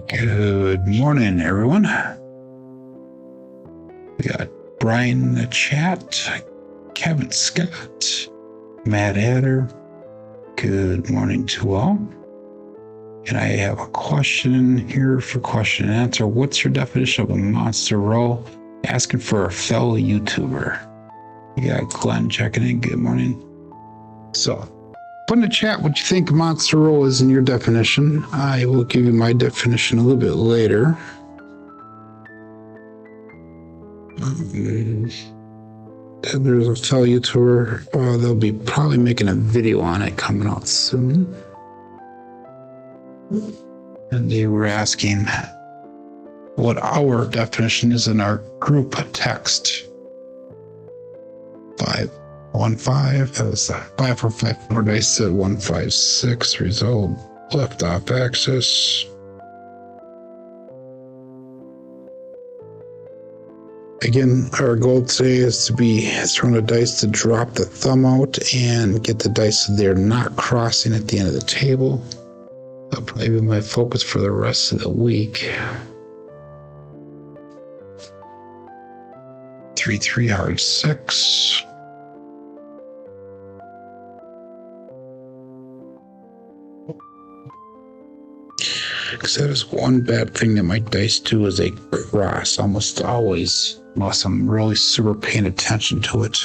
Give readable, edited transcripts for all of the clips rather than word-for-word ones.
Good morning, everyone. We got Brian in the chat, Kevin Scott, Matt Hatter. Good morning to all. And I have a question here for question and answer. What's your definition of a monster roll? Asking for a fellow YouTuber. We got Glenn checking in. Good morning. So, put in the chat what you think a monster roll is in your definition. I will give you my definition a little bit later. There's a fellow YouTuber. They'll be probably making a video on it coming out soon. And they were asking what our definition is in our group text. 515, that was 5454 dice at 156, result left off axis. Again, our goal today is to be throwing a dice to drop the thumb out and get the dice so they're not crossing at the end of the table. That'll probably be my focus for the rest of the week. 3-3 hard 6. Because that is one bad thing that my dice do is they cross almost always, unless I'm really super paying attention to it.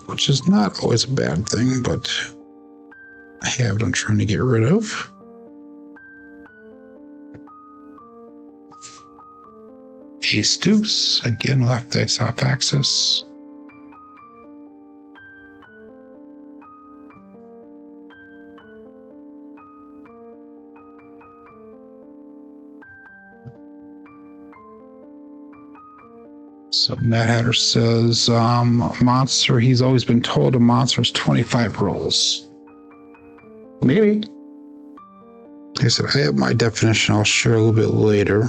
Which is not always a bad thing, but I have it I'm trying to get rid of. Ace deuce, again left dice off axis. So Matt Hatter says, monster, he's always been told a monster is 25 rolls. Maybe. Like I said, I have my definition I'll share a little bit later.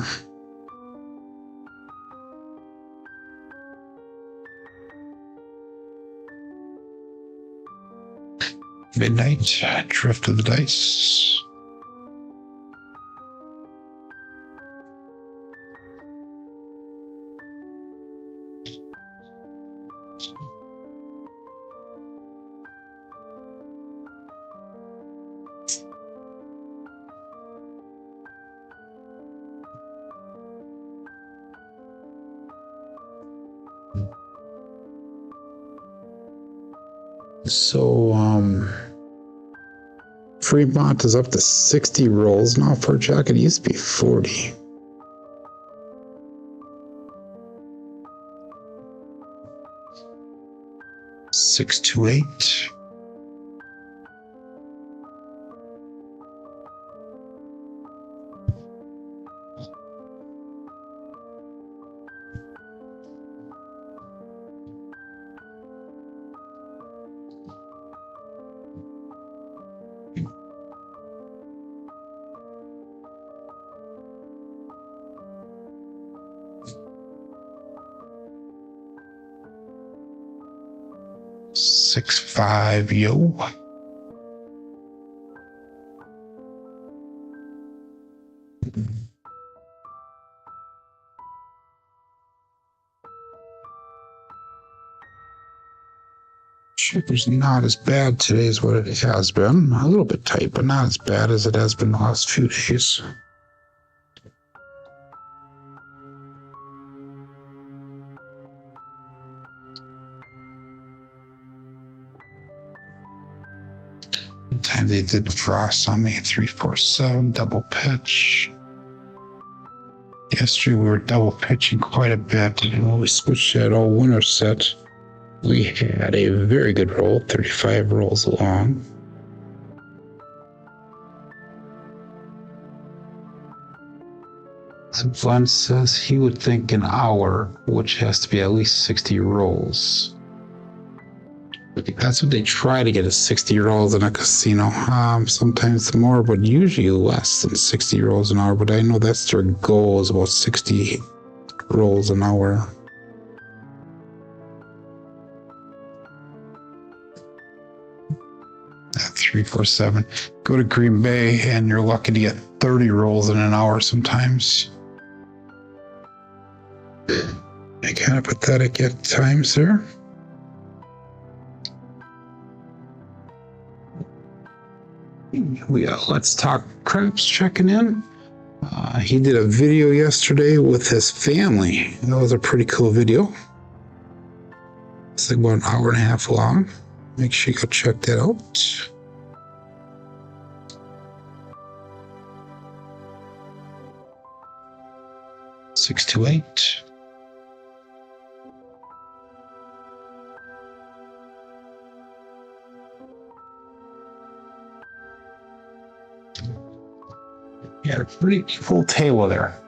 Midnight, drift of the dice. So, Fremont is up to 60 rolls now for Jack. It used to be 40. Six to 8. Six, 5, yo. Chipper's not as bad today as what it has been. A little bit tight, but not as bad as it has been the last few days. Time they did frost on me, 347 double pitch. Yesterday we were double pitching quite a bit. When we switched that all winter set, we had a very good roll, 35 rolls long. And Glenn says he would think an hour, which has to be at least 60 rolls. That's what they try to get is 60 rolls in a casino. Sometimes more, but usually less than 60 rolls an hour. But I know that's their goal is about 60 rolls an hour. That 347. Go to Green Bay and you're lucky to get 30 rolls in an hour sometimes. Kind of pathetic at times there. We got Let's Talk Craps checking in. He did a video yesterday with his family. That was a pretty cool video. It's like about an hour and a half long. Make sure you go check that out. Six to eight. Yeah, a pretty full table there.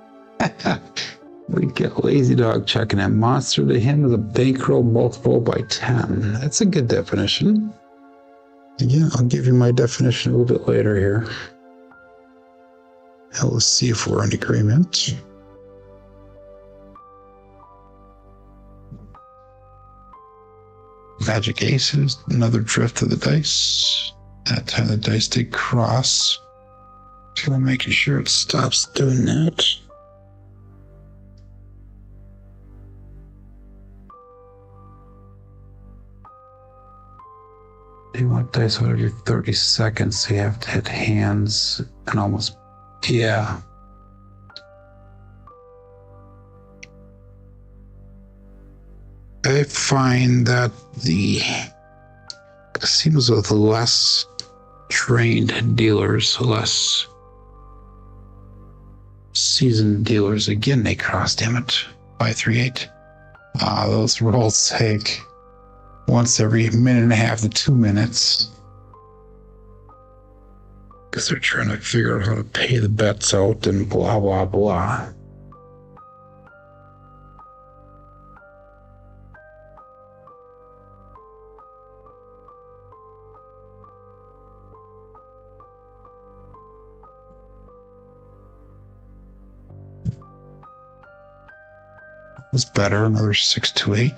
We get Lazy Dog checking in. Monster to him is a bankroll multiple by 10. That's a good definition. Again, I'll give you my definition a little bit later here. Now let's see if we're in agreement. Magic aces, another drift of the dice. That time the dice did cross. So I'm making sure it stops doing that. You want dice out every 30 seconds, so you have to hit hands and almost, yeah. I find that the casinos with less trained dealers, less seasoned dealers, again, they cross, damn it, 538. Those rolls take once every minute and a half to 2 minutes because they're trying to figure out how to pay the bets out and blah, blah, blah. Was better, another 6 to 8.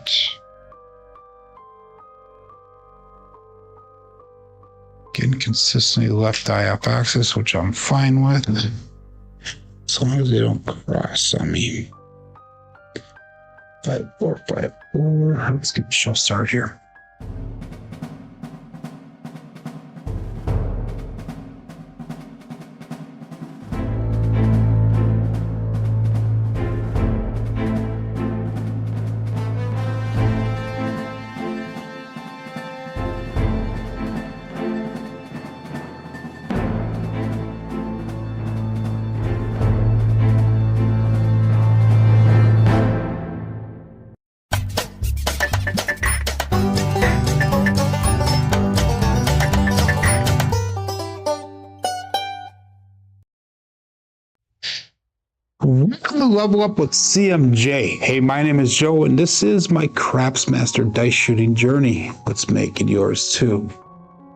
Getting consistently left eye up axis, which I'm fine with. As long as they don't cross on me. 5-4, 5-4. Let's get the show started here. Welcome to Level Up with CMJ. Hey, my name is Joe, and this is my Craps Master dice shooting journey. Let's make it yours too.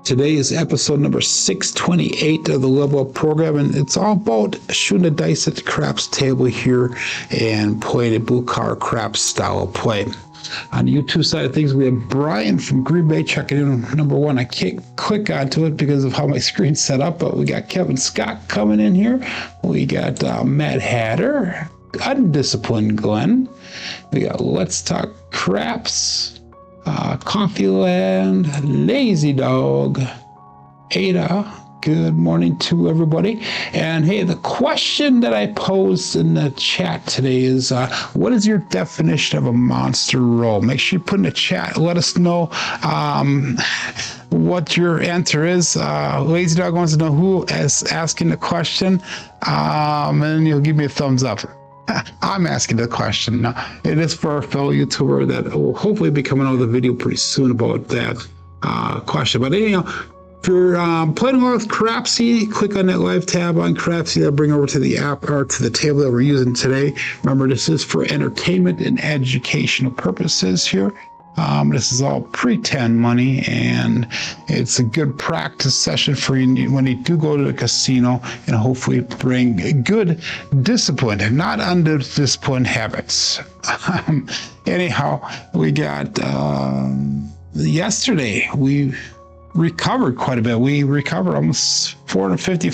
Today is episode number 628 of the Level Up program, and it's all about shooting the dice at the craps table here and playing a blue car craps style of play. On the YouTube side of things, we have Brian from Green Bay checking in number one. I can't click onto it because of how my screen's set up, but we got Kevin Scott coming in here. We got Matt Hatter, Undisciplined Glenn. We got Let's Talk Craps, Coffeeland, Lazy Dog, Ada. Good morning to everybody. And hey, the question that I posed in the chat today is, what is your definition of a monster roll? Make sure you put in the chat. Let us know what your answer is. Lazy Dog wants to know who is asking the question, and you'll give me a thumbs up. I'm asking the question. It is for a fellow YouTuber that will hopefully be coming out with a video pretty soon about that question. But anyhow, if you're playing along with Crapsee, click on that live tab on Crapsee. That'll bring over to the app or to the table that we're using today. Remember, this is for entertainment and educational purposes here. This is all pretend money, and it's a good practice session for you when you do go to the casino, and hopefully bring good discipline and not undisciplined habits. Anyhow, we got yesterday recovered quite a bit. We recovered almost $450,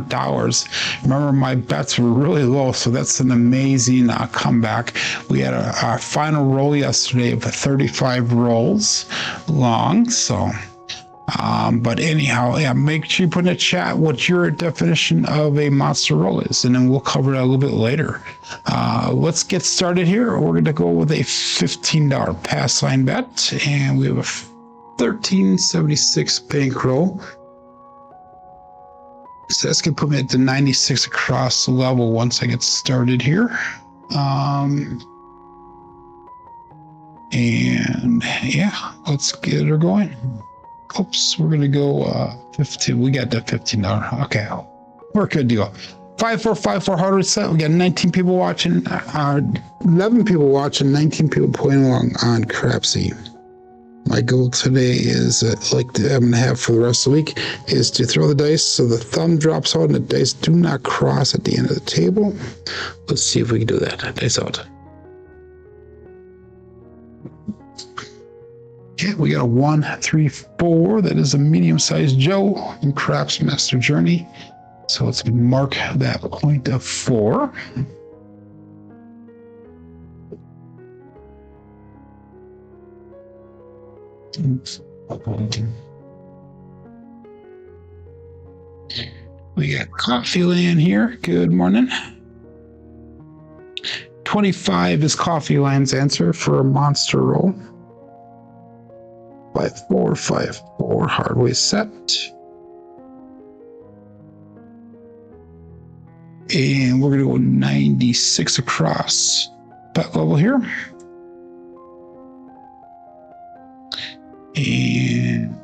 $500. Remember, my bets were really low, so that's an amazing comeback. We had our final roll yesterday of 35 rolls long, so... but anyhow, yeah, make sure you put in the chat what your definition of a monster roll is, and then we'll cover that a little bit later. Let's get started here. We're going to go with a $15 pass line bet, and we have a 1376 bankroll. So that's going to put me at the 96 across the level once I get started here. And yeah, let's get her going. Oops, we're gonna go 15. We got that $15. Okay, we're good to go. 5454 hard reset. We got 19 people watching, 11 people watching, 19 people playing along on Crapsee. My goal today is, like I'm gonna have for the rest of the week, is to throw the dice so the thumb drops out and the dice do not cross at the end of the table. Let's see if we can do that. Dice out. Okay, we got a 1, 3, 4. That is a medium-sized Joe in Craps Master Journey. So let's mark that point of 4. Oops. We got Coffee Land here. Good morning. 25 is Coffee Land's answer for a monster roll. 5454 Hardway set. And we're going to go 96 across bet level here. And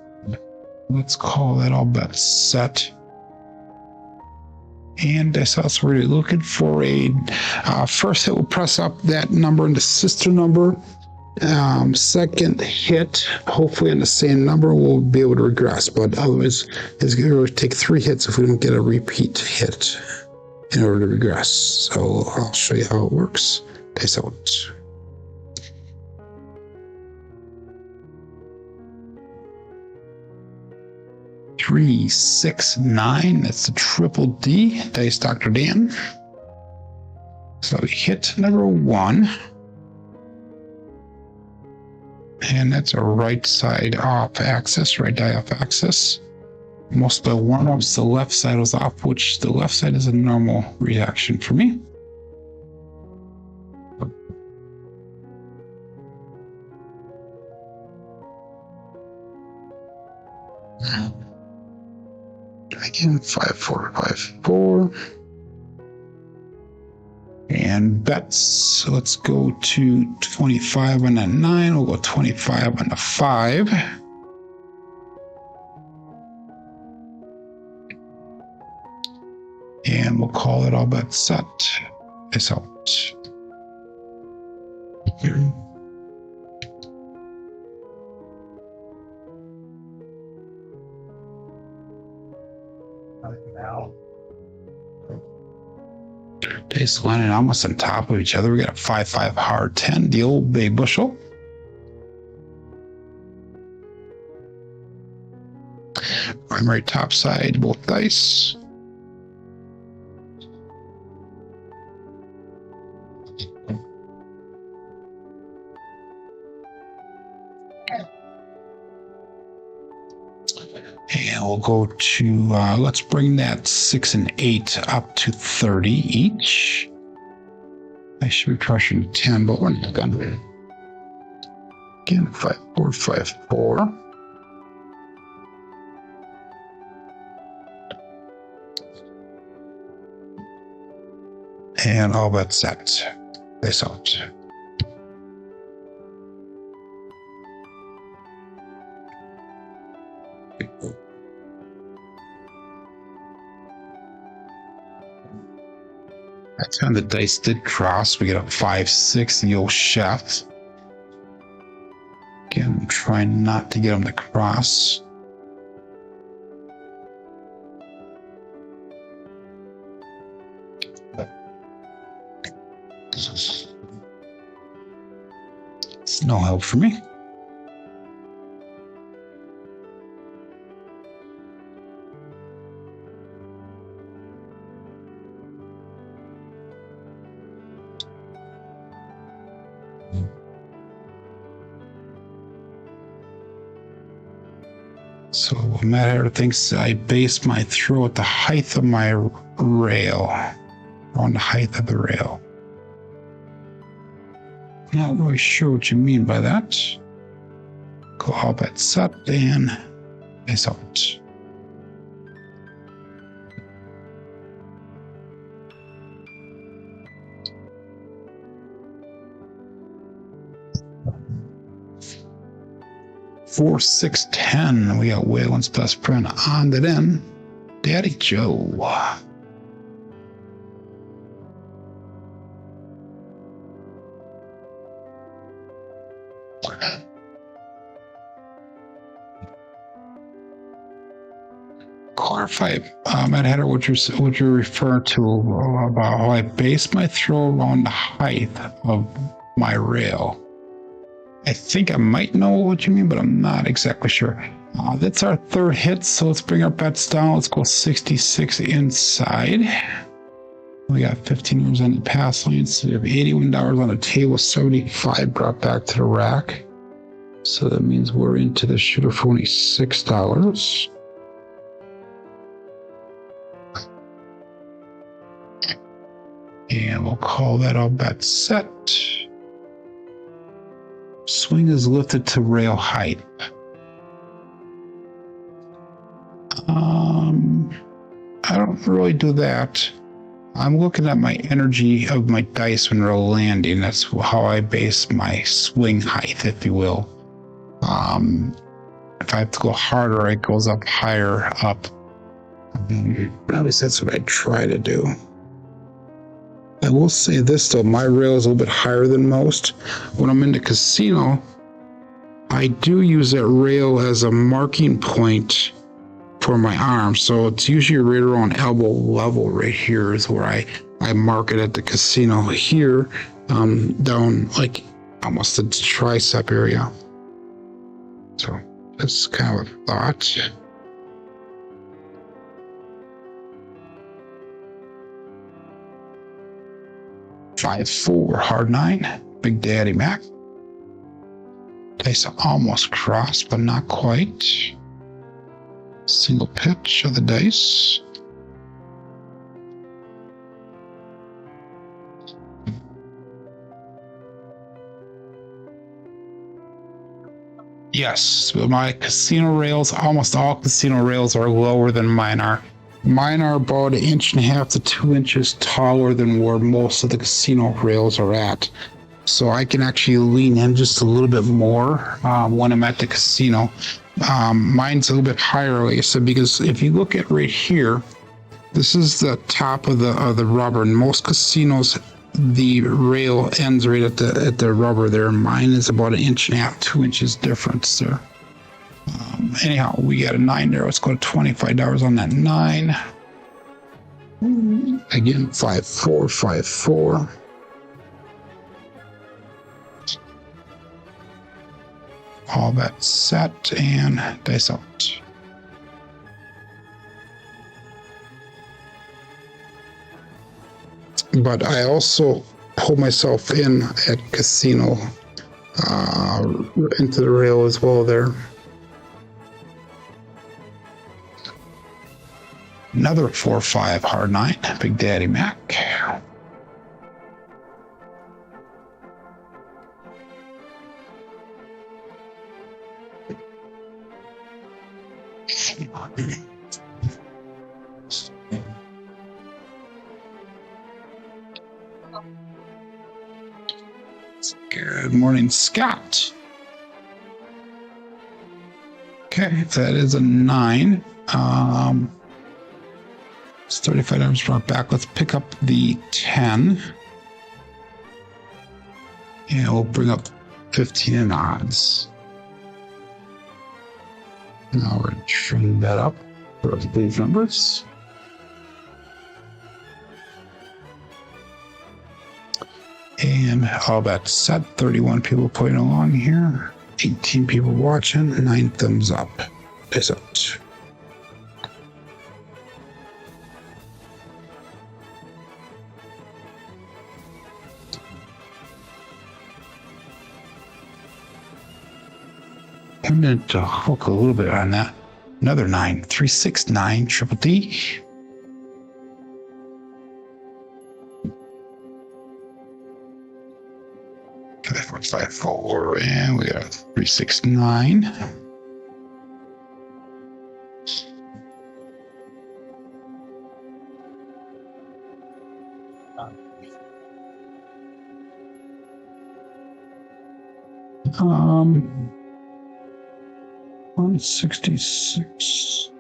let's call that all bets set. And I saw so we're looking for a first hit. We'll press up that number into sister number. Second hit, hopefully on the same number, we'll be able to regress, but otherwise it's going to take 3 hits if we don't get a repeat hit in order to regress. So I'll show you how it works. Dice out. Three, 6, 9. That's the triple D. Dice Dr. Dan. So we hit number 1. And that's a right side off axis, right die off axis. Most of the warm-ups, the left side was off, which the left side is a normal reaction for me. Again, 5454. And bets, so let's go to 25 on a 9. We'll go 25 on a 5. And we'll call it all bets set. It's out. Dice lining almost on top of each other. We got a 5-5 hard 10, the old bay bushel. Primary top side, both dice. And we'll go to, let's bring that 6 and 8 up to 30 each. I should be crushing 10, but we're not going to. Again, 5, 4, 5, 4. And all but set. This out. That time the dice did cross. We get a 5, 6, the old chef. Again, I'm trying not to get them to cross. It's no help for me. So Matt Hatter thinks I base my throw at the height of my rail, on the height of the rail. Not really sure what you mean by that. Go all bet set and face out. Four, 6, 10. We got Waylon's best friend on it in. Daddy Joe. Clarify, Matt Hatter, what you refer to about how I base my throw around the height of my rail. I think I might know what you mean, but I'm not exactly sure. That's our third hit, so let's bring our bets down. Let's go 66 inside. We got 15 euros on the pass lines. So we have $81 on the table, 75 brought back to the rack. So that means we're into the shooter for only $6. And we'll call that all bet set. Swing is lifted to rail height. I don't really do that. I'm looking at my energy of my dice when they're landing. That's how I base my swing height, if you will. If I have to go harder, it goes up higher up. At least that's what I try to do. I will say this though, my rail is a little bit higher than most. When I'm in the casino, I do use that rail as a marking point for my arm. So it's usually right around elbow level right here is where I mark it at the casino. Here, down like almost the tricep area. So that's kind of a thought. Five, 4, hard 9, Big Daddy Mac. Dice almost crossed, but not quite. Single pitch of the dice. Yes, my casino rails, almost all casino rails are lower than mine are. Mine are about 1.5 inches to 2 inches taller than where most of the casino rails are at. So I can actually lean in just a little bit more when I'm at the casino. Mine's a little bit higher, like I said, because if you look at right here, this is the top of the rubber. In most casinos, the rail ends right at the rubber there. Mine is about 1.5 inches, 2 inches difference there. Anyhow, we got a 9 there. Let's go to $25 on that 9. Again, 5, 4, 5, 4. All that set and dice out. But I also pull myself in at casino into the rail as well there. Another 4, 5, hard 9, Big Daddy Mac. Good morning, Scott. Okay, that is a 9. It's $35 brought back. Let's pick up the 10. And we'll bring up 15 in odds. Now we're trimming that up for these numbers. And all that set. 31 people playing along here. 18 people watching. 9 thumbs up. Peace out. I'm going to hook a little bit on that. Another 9. 369 triple D. Okay, 454, and we got 369. Um, 166.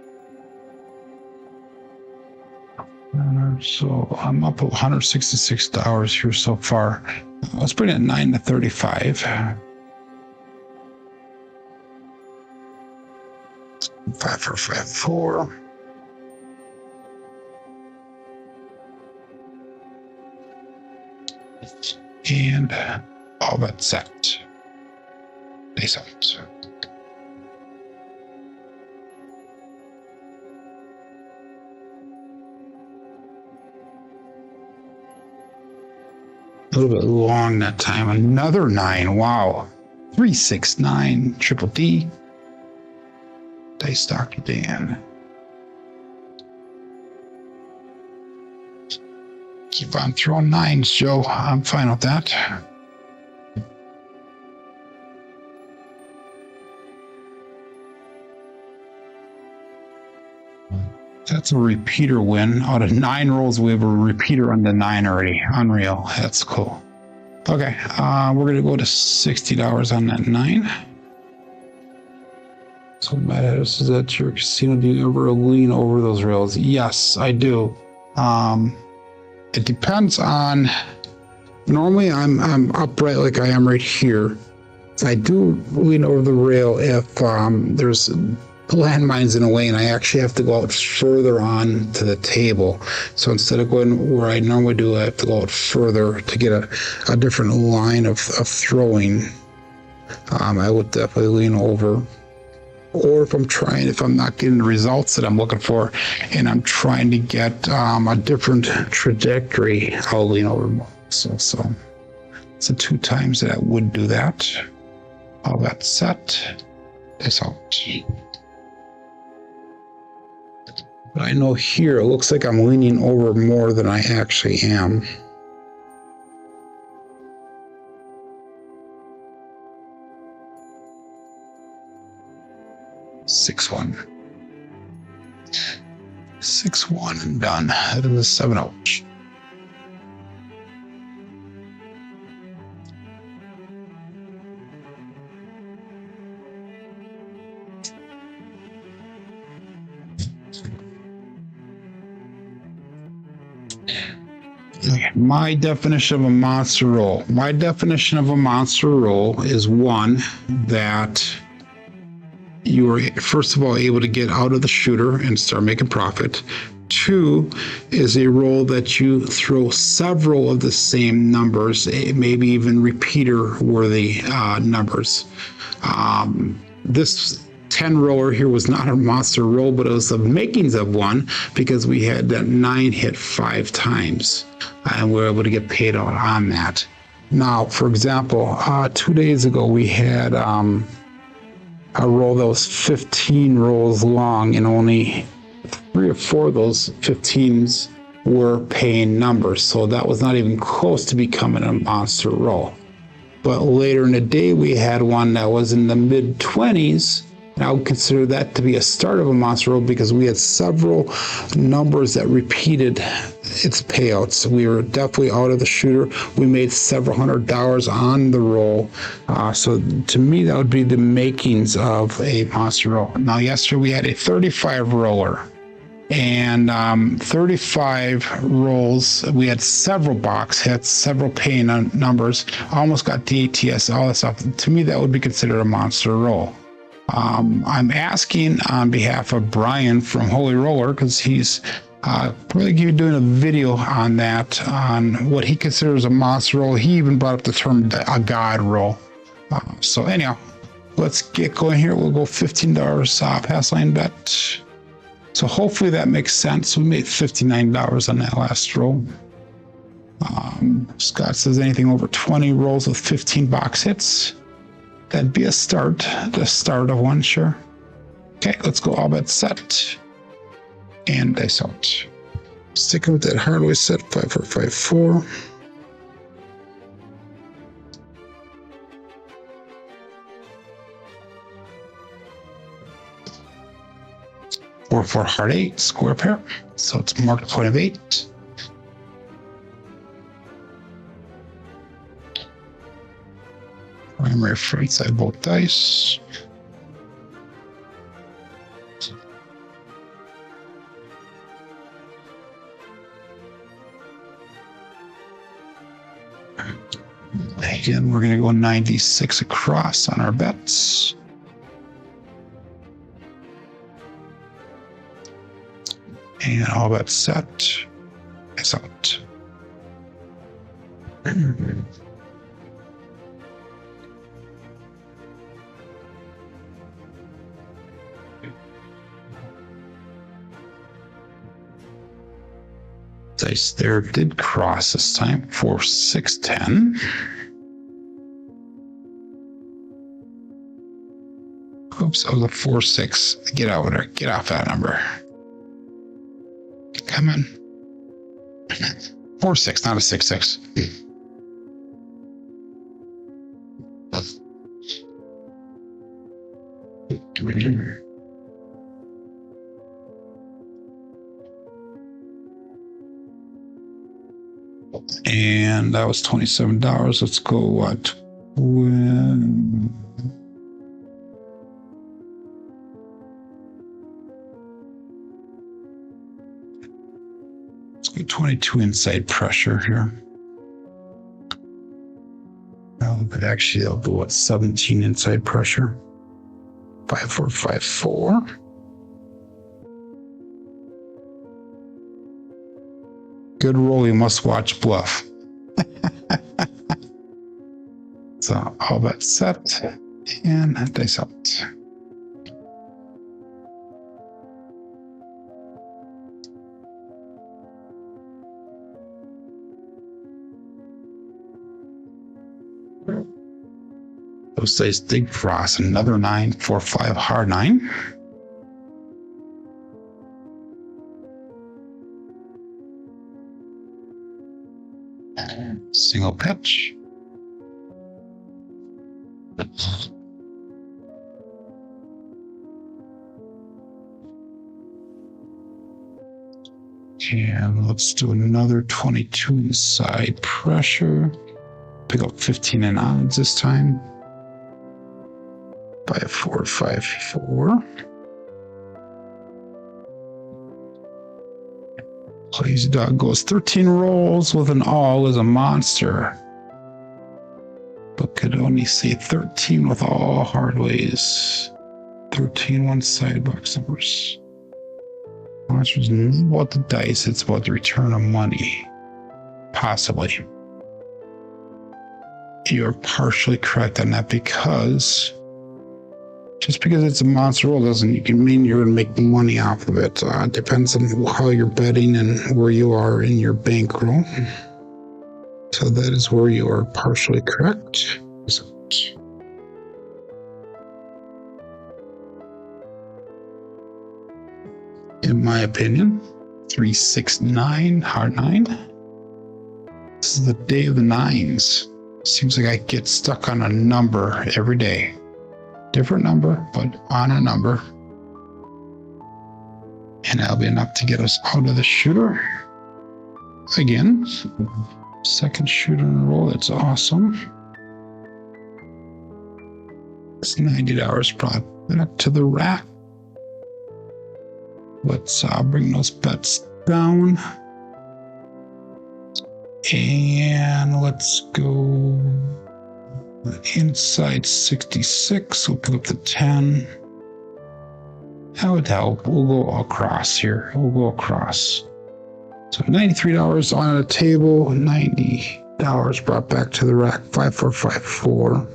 So I'm up $166 here so far. Let's bring it 9 to 35. 5454. And all that's set. Face out. A little bit long that time. Another 9. Wow. 369 triple D. Dice Dr. Dan. Keep on throwing 9s, Joe. I'm fine with that. That's a repeater win. Out of 9 rolls, we have a repeater on the 9 already. Unreal. That's cool. Okay, we're going to go to $60 on that 9. So Matt Harris, is that your casino? Do you ever lean over those rails? Yes, I do. It depends on, normally I'm upright like I am right here. I do lean over the rail if there's landmines in a way and I actually have to go out further on to the table. So instead of going where I normally do, I have to go out further to get a different line of throwing. I would definitely lean over. Or if I'm not getting the results that I'm looking for and I'm trying to get a different trajectory, I'll lean over more. So it's the 2 times that I would do that. All that set is out. But I know here it looks like I'm leaning over more than I actually am. Six one and done. That is a 7-0. My definition of a monster roll. My definition of a monster roll is one that you are, first of all, able to get out of the shooter and start making profit. 2 is a roll that you throw several of the same numbers, maybe even repeater worthy numbers. This 10 roller here was not a monster roll, but it was the makings of one because we had that 9 hit 5 times and we were able to get paid out on that. Now, for example, 2 days ago we had a roll that was 15 rolls long and only 3 or 4 of those 15s were paying numbers. So that was not even close to becoming a monster roll. But later in the day, we had one that was in the mid 20s. And I would consider that to be a start of a monster roll because we had several numbers that repeated its payouts. We were definitely out of the shooter. We made several $100s on the roll. So to me, that would be the makings of a monster roll. Now, yesterday we had a 35 roller. And 35 rolls, we had several box hits, several paying numbers, almost got DATS, all that stuff. To me, that would be considered a monster roll. I'm asking on behalf of Brian from Holy Roller, because he's probably doing a video on that, on what he considers a monster roll. He even brought up the term a god roll. So anyhow, let's get going here. We'll go $15 pass line bet. So hopefully that makes sense. We made $59 on that last roll. Scott says anything over 20 rolls with 15 box hits. That'd be a start, the start of one, sure. Okay, let's go all bet set. And dice out. Sticking with that Hardway set, 5454. For hard 8, square pair. So it's marked point of 8. Primary front side both dice. Again, we're going to go 96 across on our bets. And all bets set. It's out. Dice there did cross this time. 4, 6, 10. Oops, that was a 4, 6. Get out of there. Get off that number. Come on. 4, 6, not a 6, 6. And that was $27. Let's go what? Let's go 22 inside pressure here. But actually, I'll do what? 17 inside pressure. 5454. Good roll, you must watch bluff. So all that set and dice out. Those dice did cross another 9, 4, 5, hard 9. Single pitch. And let's do another 22 inside pressure. Pick up 15 in odds this time. 5454. Lazy Dog goes 13 rolls with an all is a monster. But could only say 13 with all hardways. 13 one side box numbers. Monsters not about the dice, it's about the return of money. Possibly. You're partially correct on that because just because it's a monster roll doesn't mean you're going to make money off of it. It depends on how you're betting and where you are in your bankroll. So that is where you are partially correct. In my opinion, 3, 6, 9, hard 9. This is the day of the nines. Seems like I get stuck on a number every day. Different number, but on a number. And that'll be enough to get us out of the shooter. Again, second shooter in a row. That's awesome. It's $90 brought back to the rack. Let's bring those bets down. And let's go inside 66. We'll pick up the 10. That would help. We'll go across here. We'll go across. So $93 on the table. $90 brought back to the rack. 5454.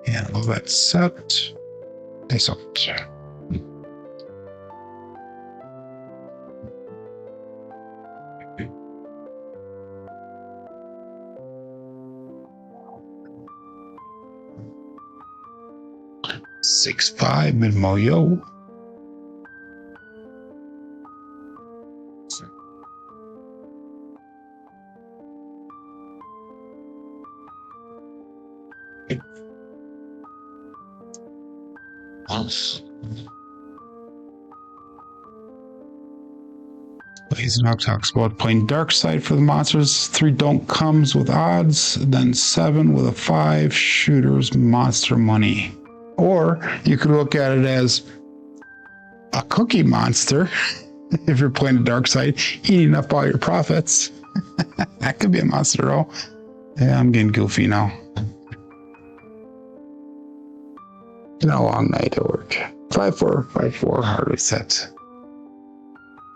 And all that set. Nice out. 6-5 mid-mo yo. Blaze Knock talks about playing dark side for the monsters. 3 don't comes with odds, then 7 with a 5 shooters monster money. Or you could look at it as a cookie monster if you're playing the dark side, eating up all your profits. That could be a monster though. Yeah, I'm getting goofy now. Been a long night at work. 5-4, 5-4, hardly set.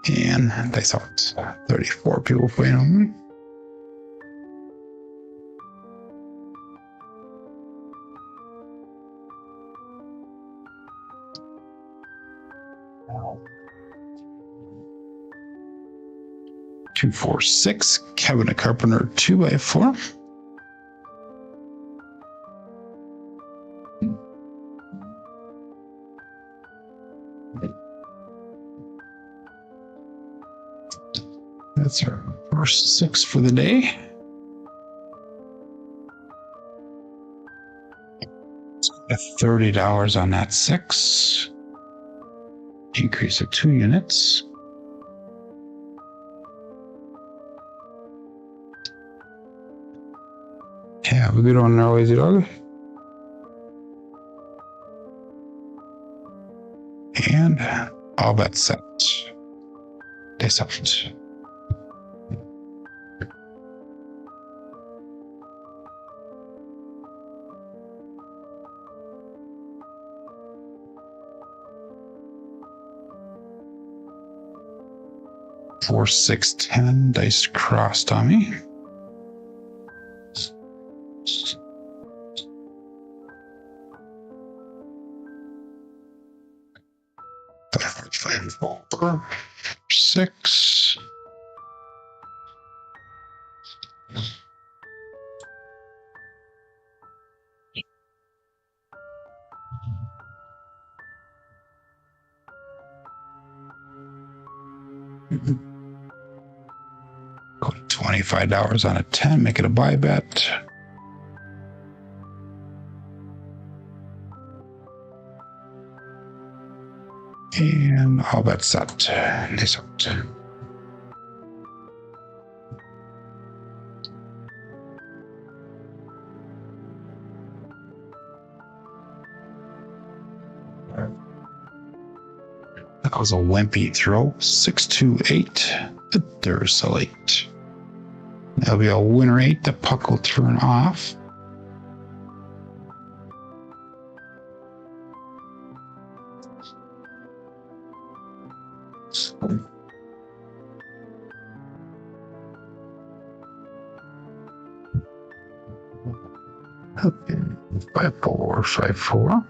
And dice out. 34 people playing on me. Two, 4, 6. Kevin a Carpenter 2x4. That's our first 6 for the day. $30 on that 6. Increase of 2 units. Yeah, we good on our lazy dog. And all that set. This out. Four, 6, 10 dice crossed on me. Five, 4, 6. Go to $25 on a 10, make it a buy bet. And all bets set. This out. That was a wimpy throw. 6-2-8. There's a late. That'll be a winner 8. The puck will turn off. Okay. 5-4, 5-4.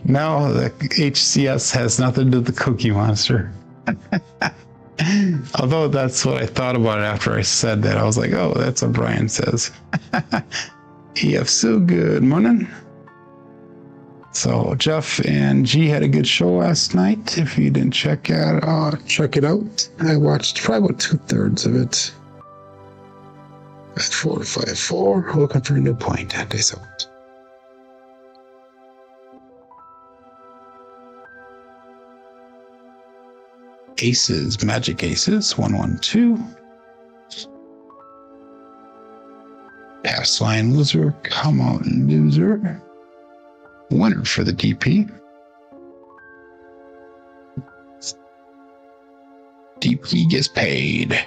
Now the HCS has nothing to do with the Cookie Monster. Although that's what I thought about it after I said that. I was like, oh, that's what Brian says. EF so good morning. So Jeff and G had a good show last night. If you didn't check it out. I watched probably about 2/3 of it. 4, 5-4. Looking for a new point. Days out. Aces, magic aces, 1-1-2. Pass line loser, come out loser. Winner for the DP. DP gets paid.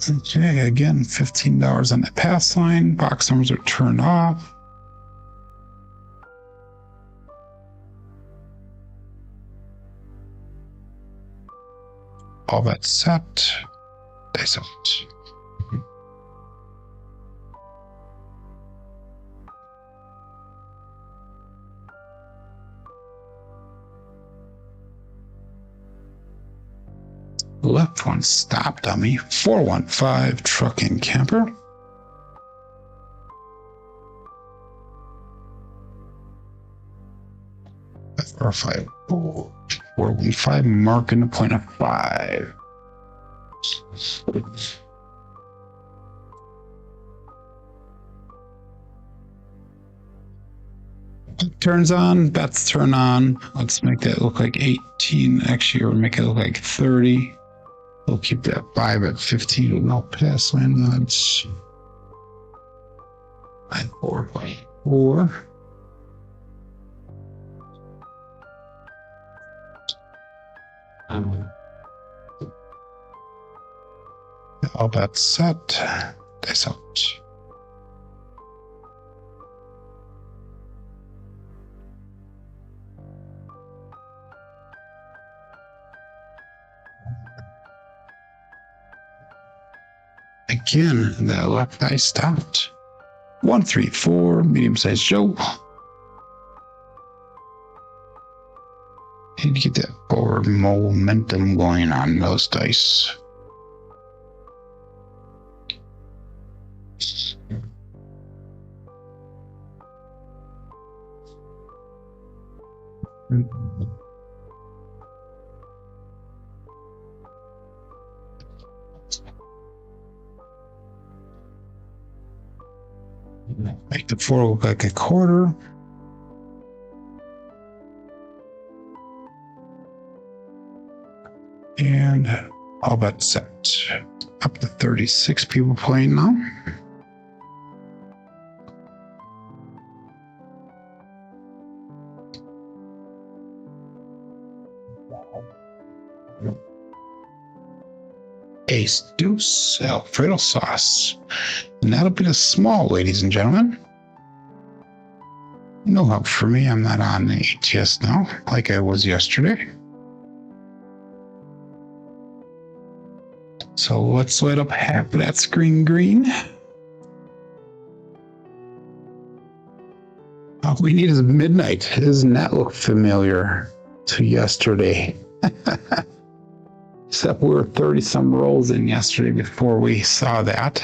Okay, again, $15 on the pass line. Box numbers are turned off. All that set. Dice out. left one stopped on me. 415 truck and camper. 454 415 marking the point of 5. Turns on, bets turn on. Let's make that look like 18. Actually, we'll make it look like 30. We'll keep that 5 at 15 with no pass land odds. 454. All bets set. Dice out. Again, the left eye stopped. 134, medium-sized Joe. Need to get that forward momentum going on those dice. Make the 4 look like a quarter. And all but set. Up to 36 people playing now. Ace deuce Alfredo sauce. And that'll be the small, ladies and gentlemen. No help for me. I'm not on the ATS now like I was yesterday. So let's light up half of that screen green. All we need is midnight. Doesn't that look familiar to yesterday? Except we were 30 some rolls in yesterday before we saw that.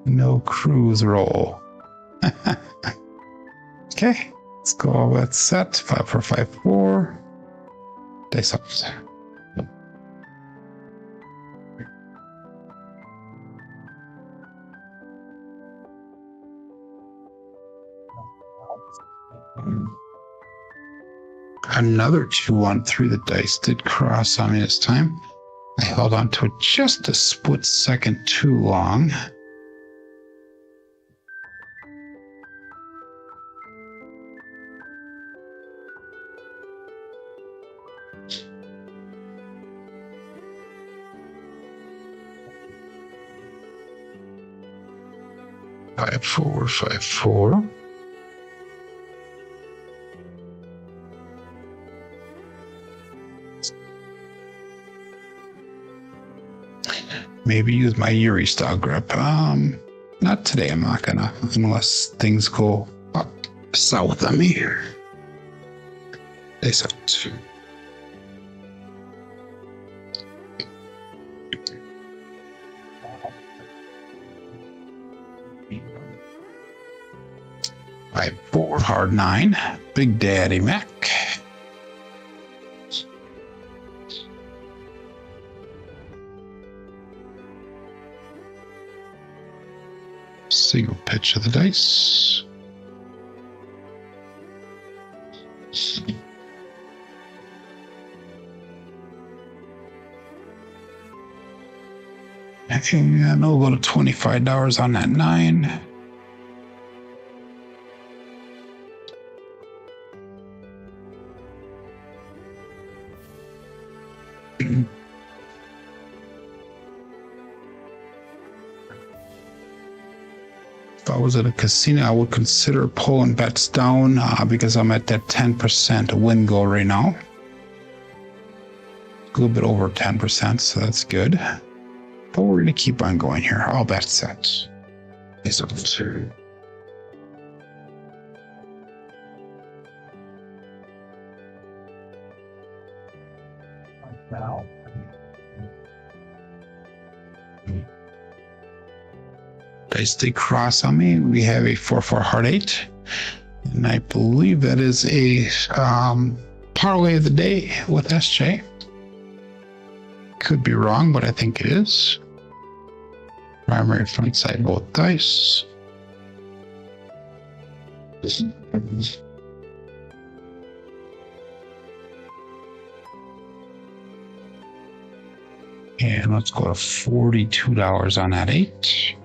No cruise roll. Okay, let's go all that set. 5 4 5 4. Dice up. Another 2 on 3. The dice did cross on me this time. I held on to it just a split second too long. Five, 4 5 4. Maybe use my Yuri style grip. Not today. I'm not gonna, unless things go up south on me here. They said 2. Five, 4, hard 9. Big Daddy Mac. Single pitch of the dice. And we'll go to $25 on that 9. If I was at a casino, I would consider pulling bets down because I'm at that 10% win goal right now. A little bit over 10%, so that's good. But we're going to keep on going here. All bets set. It's up to now. Dice they cross on me. We have a 4-4 heart 8, and I believe that is a parlay of the day with SJ. Could be wrong, but I think it is. Primary front side both dice. And let's go to $42 on that 8.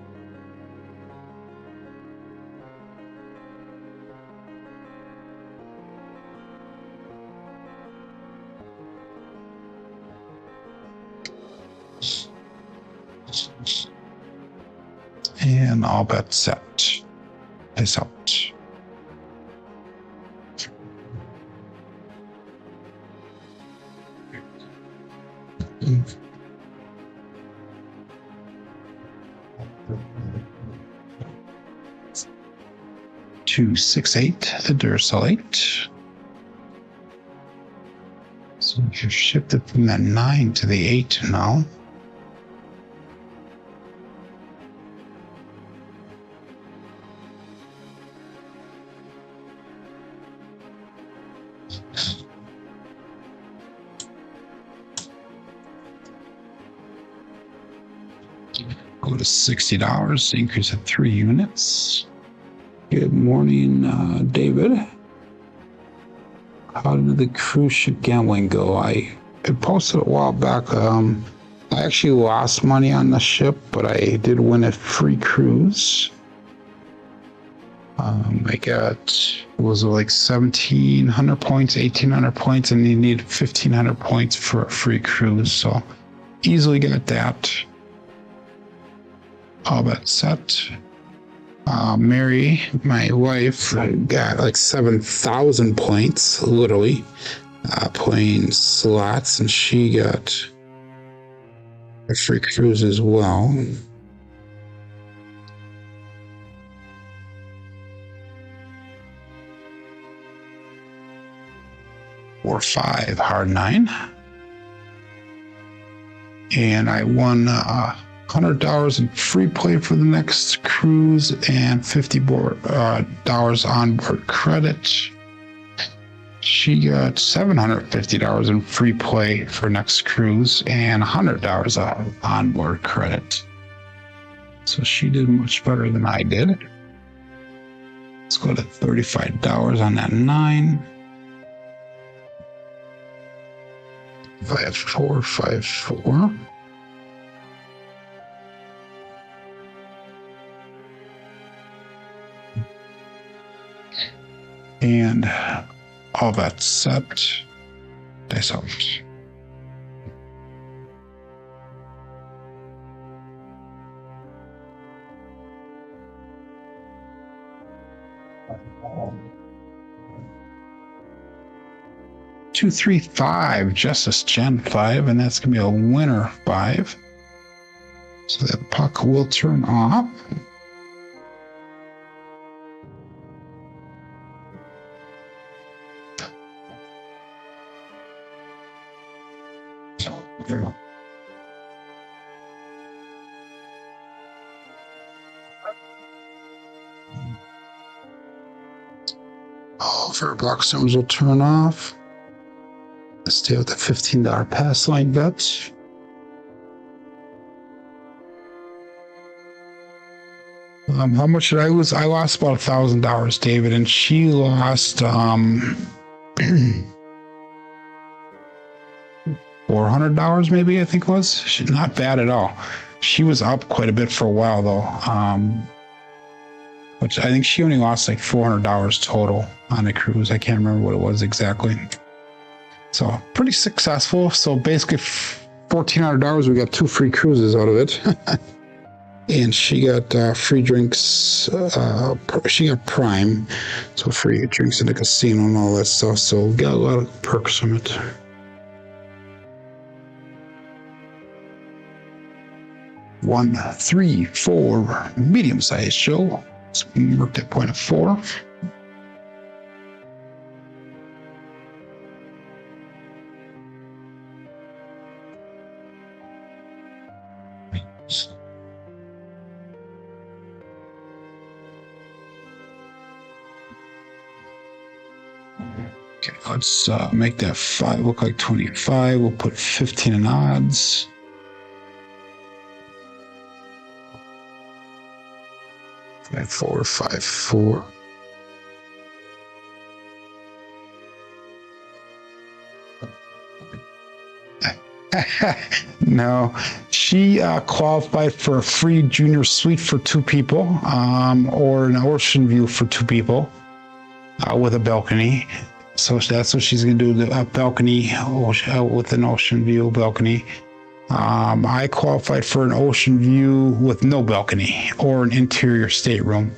And all bets set. Is out. To 6-8, the Duracell 8. So you shifted from that 9 to the 8 now. Go to $60, increase of 3 units. Good morning, David. How did the cruise ship gambling go? I posted a while back. I actually lost money on the ship, but I did win a free cruise. I got, was it like 1,700 points, 1,800 points, and you need 1,500 points for a free cruise. So easily got that. All that set. Mary, my wife, got like 7,000 points, literally, playing slots, and she got a free cruise as well. Or 5 hard 9. And I won $100 in free play for the next cruise and $50 onboard credit. She got $750 in free play for next cruise and $100 of onboard credit. So she did much better than I did. Let's go to $35 on that 9. 5-4, 5-4. And all that set. Dice out. Two, 3, 5, Justice Gen 5, and that's gonna be a winner 5. So that puck will turn off. All of our block stones will turn off. Let's stay with the $15 pass line bets. How much did I lose? I lost about $1,000, David, and she lost $400 maybe, I think it was. She's not bad at all. She was up quite a bit for a while though. Which I think she only lost like $400 total on the cruise. I can't remember what it was exactly. So pretty successful. So basically $1,400, we got 2 free cruises out of it. And she got free drinks. She got Prime, so free drinks in the casino and all that stuff. So we got a lot of perks from it. 1, 3, 4, medium-sized show. So we marked at point of 4. Okay, let's make that 5 look like 25. We'll put 15 in odds. Five, 4, 5, 4. No, she qualified for a free junior suite for 2 people, or an ocean view for 2 people with a balcony. So that's what she's going to do, the balcony with an ocean view balcony. I qualified for an ocean view with no balcony or an interior stateroom.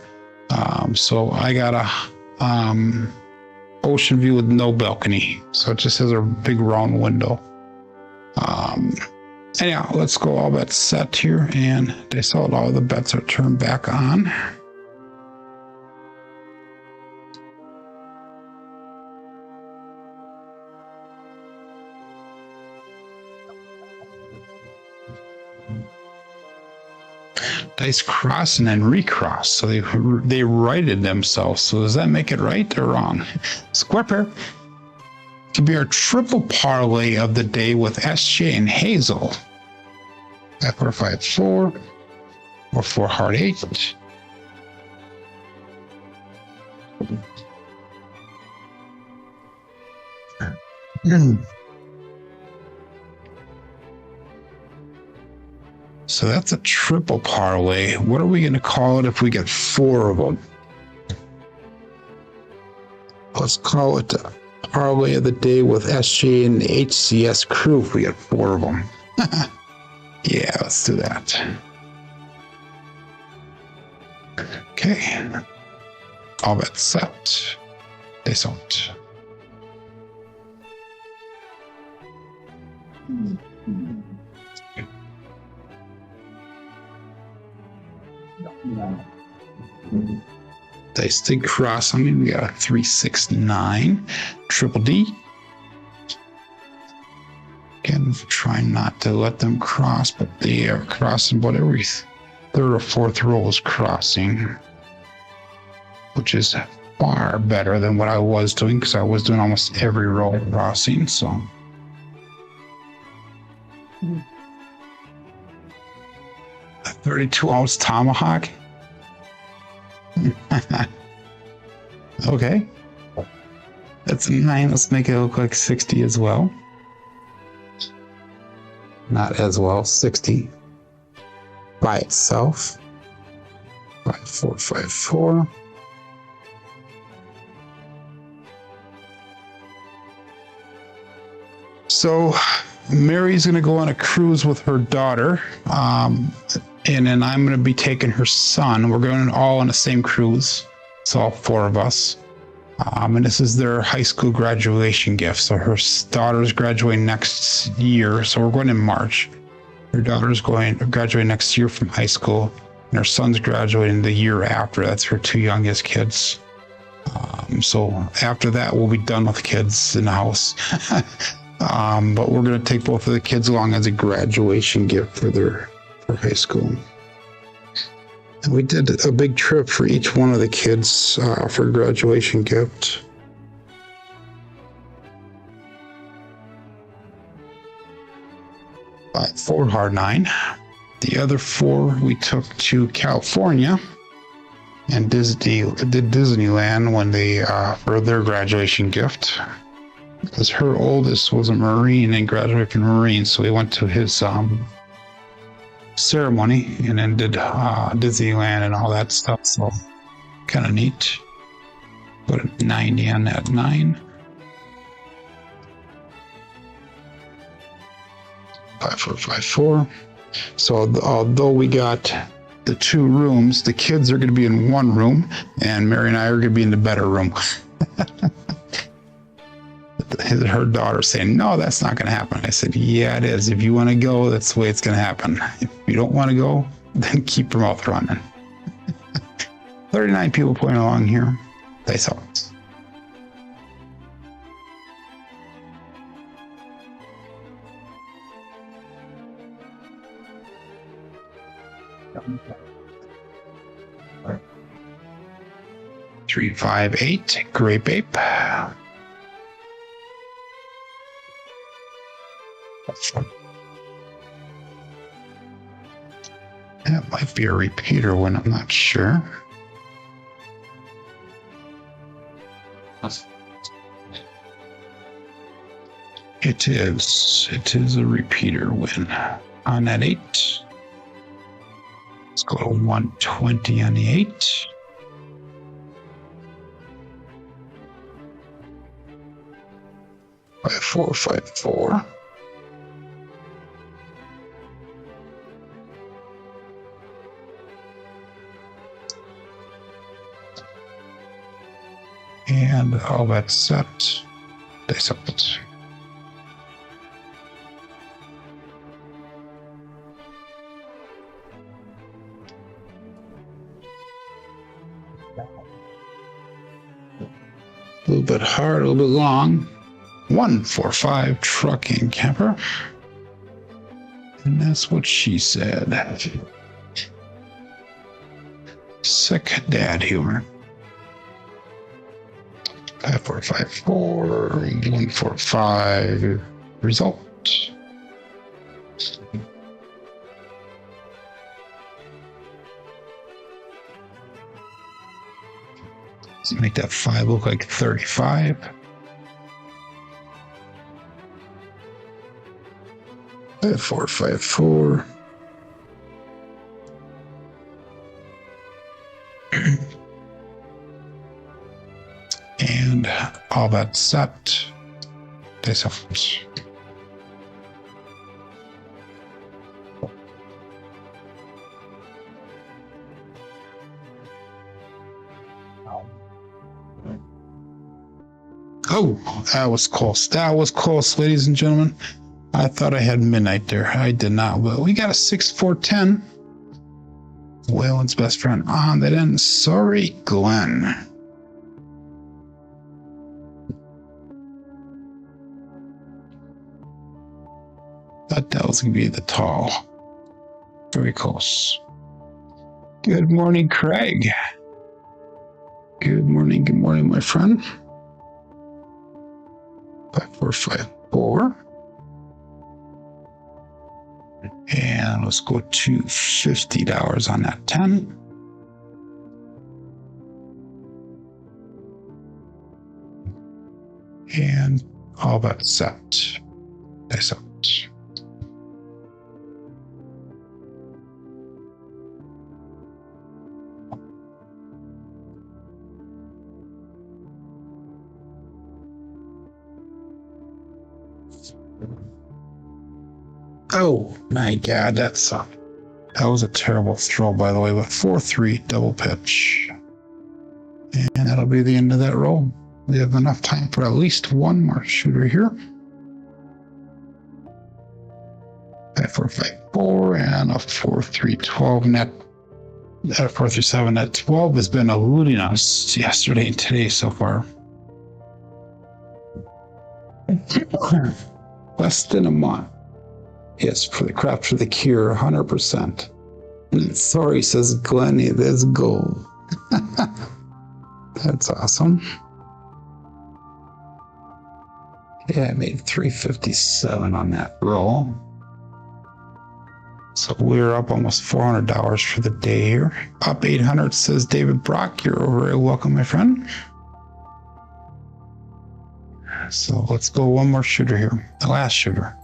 So I got a ocean view with no balcony. So it just has a big round window. Anyhow, let's go all bets set here, and they saw all the bets are turned back on. Dice cross and then recross, so they righted themselves. So does that make it right or wrong? Square pair to be our triple parlay of the day with SJ and Hazel. 5, 4, 5, 4, or 4 hard 8. So that's a triple parlay. What are we going to call it if we get 4 of them? Let's call it the parlay of the day with SJ and the HCS crew if we get 4 of them. Yeah, let's do that. Okay. All bets set. They don't. Dice did cross on me. We got a 3, 6, 9. Triple D. Again, trying not to let them cross, but they are crossing. But every 3rd or 4th row is crossing, which is far better than what I was doing, because I was doing almost every row crossing. So. A 32-ounce tomahawk. Okay. That's 9. Let's make it look like 60 as well. Not as well. 60 by itself. 5, 4, 5, 4. So Mary's going to go on a cruise with her daughter. And then I'm going to be taking her son. We're going all on the same cruise. It's all 4 of us. And this is their high school graduation gift. So her daughter's graduating next year. So we're going in March. Her daughter's going to graduate next year from high school. And her son's graduating the year after. That's her 2 youngest kids. So after that, we'll be done with kids in the house. But we're going to take both of the kids along as a graduation gift for high school. And we did a big trip for each one of the kids for graduation gift. But 4 hard 9. The other 4 we took to California and did Disneyland when they for their graduation gift. Because her oldest was a Marine and graduated from Marine, so we went to his ceremony and then did Disneyland and all that stuff. So kind of neat. Put a 90 on that 9. 5, 4, 5, 4. So although we got the 2 rooms, the kids are going to be in 1 room, and Mary and I are going to be in the better room. her daughter saying, no, that's not going to happen. I said, yeah, it is. If you want to go, that's the way it's going to happen. If you don't want to go, then keep your mouth running. 39 people playing along here. Dice out. Three, 5, 8. Grape ape. That might be a repeater when I'm not sure. It is. It is a repeater win on that 8. Let's go to 120 on the 8. Five, 4, 5, 4. And all that's set. Dice up it. A little bit hard, a little bit long. 145 trucking camper. And that's what she said. Sick dad humor. 5454 145 result. Let's make that 5 look like 35. 5454. And all that set. Dice up. Oh, that was close. That was close, ladies and gentlemen. I thought I had midnight there. I did not. Well, we got a 6-4-10. Waylon's best friend on that end. Sorry, Glenn. Thought that was going to be the tall. Very close. Good morning, Craig. Good morning, my friend. 5454. And let's go to $50 on that 10. And all that set. Dice out. Oh my God, that was a terrible throw, by the way, but 4-3 double pitch. And that'll be the end of that roll. We have enough time for at least one more shooter here. 5-4-5-4 and a 4-3-12 net. That 4-3-7 net 12 has been eluding us yesterday and today so far. Less than a month. Yes, for the craft for the cure, 100%. And sorry, says Glennie, there's gold. That's awesome. Yeah, I made 357 on that roll. So we're up almost $400 for the day here. Up 800, says David Brock. You're very welcome, my friend. So let's go one more shooter here. The last shooter.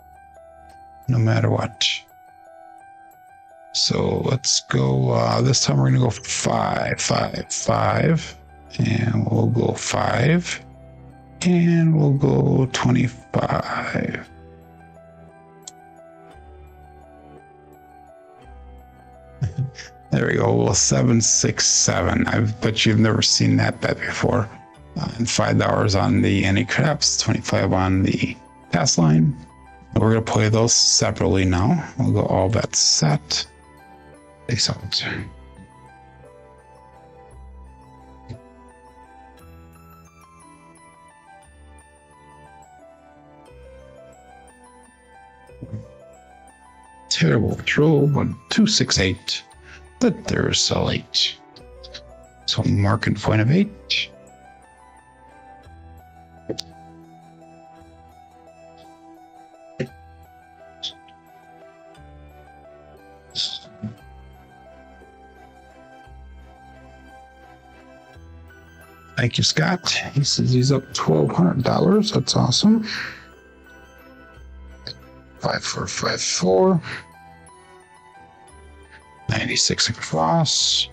No matter what. So let's go, this time we're going to go 5, 5, 5. And we'll go 5. And we'll go 25. There we go. Well, 7, 6, 7. I bet you've never seen that bet before. and $5 on the any craps, 25 on the pass line. And we're going to play those separately now. We'll go all bets set. Face out. Terrible throw, but 268. But there's a late. So marking point of 8. Thank you, Scott. He says he's up $1,200. That's awesome. 5454. 96 across.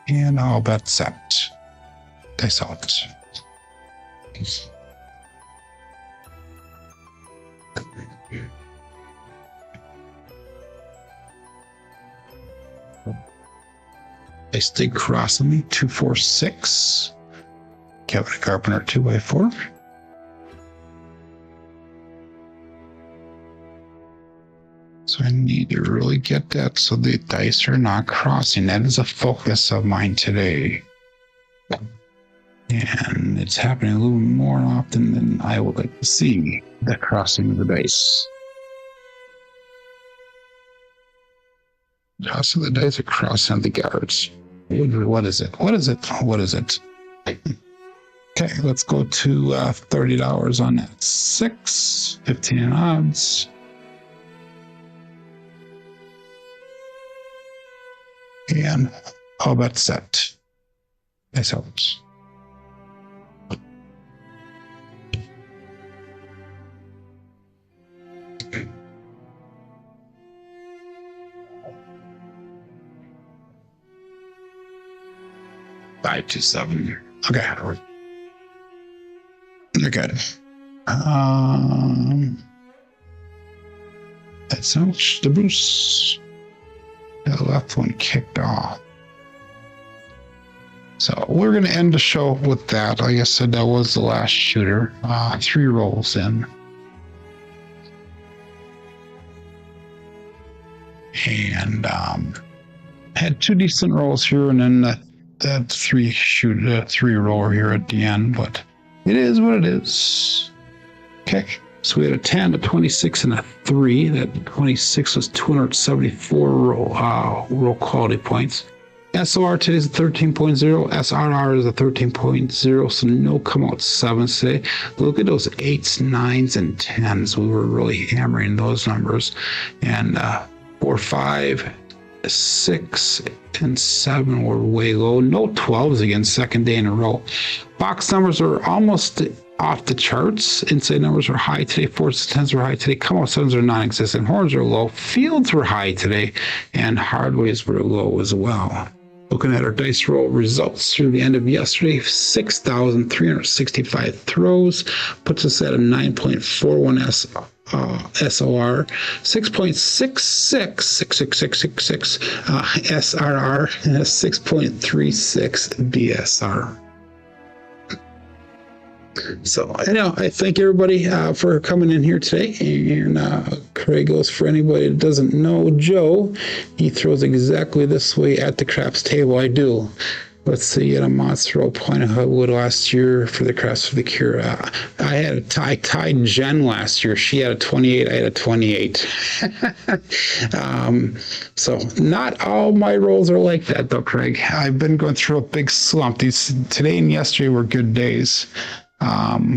And all bets set. I saw it. They stay crossing me. 246. Kevin Carpenter 2x4. So I need to really get that so the dice are not crossing. That is a focus of mine today. And it's happening a little more often than I would like to see, the crossing of the dice. So the dice are crossing the guards. What is it? What is it? What is it? Okay, let's go to $30 on that. 6, 15 odds. And all bets set. Nice helps. Five to 7. Okay. Okay. That's how much the Bruce. The left one kicked off. So we're going to end the show with that. Like I said, that was the last shooter. 3 rolls in. And had 2 decent rolls here, and then that 3 roller here at the end. But it is what it is. Okay. So we had a 10, a 26, and a 3. That 26 was 274 roll quality points. SOR today is a 13.0. SRR is a 13.0. So no come out 7s today. Look at those 8s, 9s, and 10s. We were really hammering those numbers. And 4, 5, 6, and 7 were way low. No 12s again, second day in a row. Box numbers are almost off the charts. Inside numbers are high today. 4s, 10s were high today. Come out 7s are non-existent. Horns are low. Fields were high today, and hardways were low as well. Looking at our dice roll results through the end of yesterday, 6,365 throws puts us at a 9.41 SOR, 6.66 SRR, and a 6.36 BSR. So I thank everybody for coming in here today. And Craig goes, for anybody that doesn't know Joe, he throws exactly this way at the craps table. I do. Let's see, at a monster roll point of Hudwood last year for the craps for the cure. I tied Jen last year. She had a 28. I had a 28. So not all my rolls are like that though, Craig. I've been going through a big slump. These today and yesterday were good days.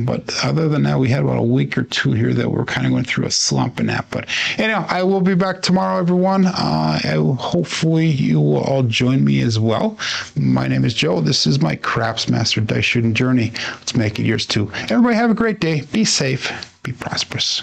But other than that, we had about a week or 2 here that we're kind of going through a slump in that. But anyhow, I will be back tomorrow, everyone. Hopefully you will all join me as well. My name is Joe. This is my Craps Master Dice Shooting Journey. Let's make it yours too. Everybody have a great day. Be safe. Be prosperous.